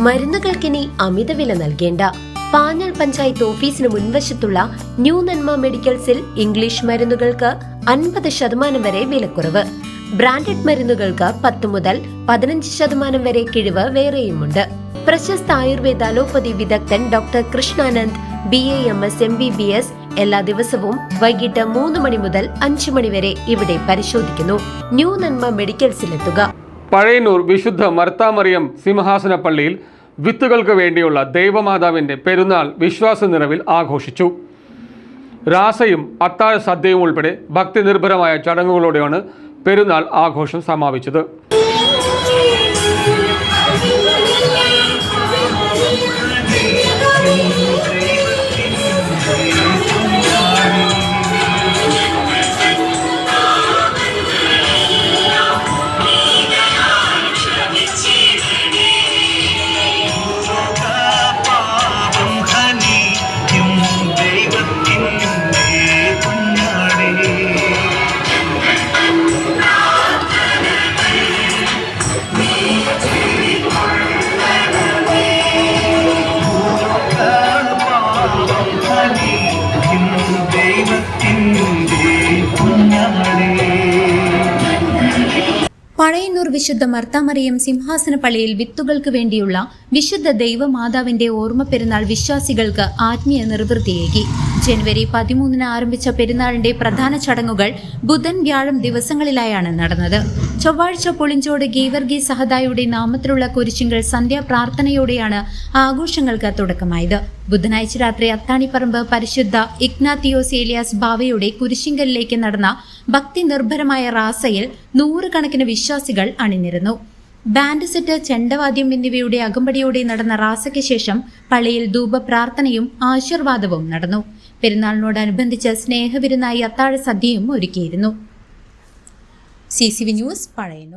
മരുന്നുകൾക്കിനി അമിതവില നൽകേണ്ട. പാഞ്ഞാൾ പഞ്ചായത്ത് ഓഫീസിന് മുൻവശത്തുള്ള ന്യൂ നന്മ മെഡിക്കൽസിൽ ഇംഗ്ലീഷ് മരുന്നുകൾക്ക് 50% വരെ വിലക്കുറവ്. ബ്രാൻഡഡ് മരുന്നുകൾക്ക് 10 മുതൽ 15% വരെ കിഴിവ് വേറെയുമുണ്ട്. പ്രശസ്ത ആയുർവേദ അലോപ്പതി വിദഗ്ധൻ ഡോക്ടർ കൃഷ്ണാനന്ദ് BAMS MBBS എല്ലാ ദിവസവും വൈകിട്ട് 3 മണി മുതൽ 5 മണി വരെ ഇവിടെ പരിശോധിക്കുന്നു. ന്യൂ നന്മ മെഡിക്കൽസിലെത്തുക. പഴയന്നൂർ വിശുദ്ധ മർത്താമറിയം സിംഹാസന പള്ളിയിൽ വിത്തുകൾക്ക് വേണ്ടിയുള്ള ദൈവമാതാവിൻ്റെ പെരുന്നാൾ വിശ്വാസ നിറവിൽ ആഘോഷിച്ചു. രാസയും അത്താഴ സദ്യയും ഉൾപ്പെടെ ഭക്തി നിർഭരമായ ചടങ്ങുകളോടെയാണ് പെരുന്നാൾ ആഘോഷം സമാപിച്ചത്. പഴയന്നൂർ വിശുദ്ധ മർത്താമറിയം സിംഹാസന പള്ളിയിൽ വിത്തുകൾക്ക് വേണ്ടിയുള്ള വിശുദ്ധ ദൈവമാതാവിന്റെ ഓർമ്മ പെരുന്നാൾ വിശ്വാസികൾക്ക് ആത്മീയ നിർവൃത്തിയേകി. ജനുവരി 13 ആരംഭിച്ച പെരുന്നാളിന്റെ പ്രധാന ചടങ്ങുകൾ ബുധൻ വ്യാഴം ദിവസങ്ങളിലായാണ് നടന്നത്. ചൊവ്വാഴ്ച പുളിഞ്ചോട് ഗീവർഗി സഹദായുടെ നാമത്തിലുള്ള കുരിശിങ്കൽ സന്ധ്യാപ്രാർത്ഥനയോടെയാണ് ആഘോഷങ്ങൾക്ക് തുടക്കമായത്. ബുധനാഴ്ച രാത്രി അത്താണിപ്പറമ്പ് പരിശുദ്ധ ഇഗ്നാത്തിയോസ് ഏലിയാസ് ബാവയുടെ കുരിശിങ്കലിലേക്ക് നടന്ന ഭക്തി നിർഭരമായ റാസയിൽ 100 കണക്കിന് വിശ്വാസികൾ അണിനിരന്നു. ബാൻഡ് സെറ്റ്, ചെണ്ടവാദ്യം എന്നിവയുടെ അകമ്പടിയോടെ നടന്ന റാസയ്ക്ക് ശേഷം പള്ളിയിൽ ധൂപ പ്രാർത്ഥനയും ആശീർവാദവും നടന്നു. പെരുന്നാളിനോടനുബന്ധിച്ച് സ്നേഹവിരുന്നായി അത്താഴ സദ്യയും ഒരുക്കിയിരുന്നു. CCV news, Pazhayannur.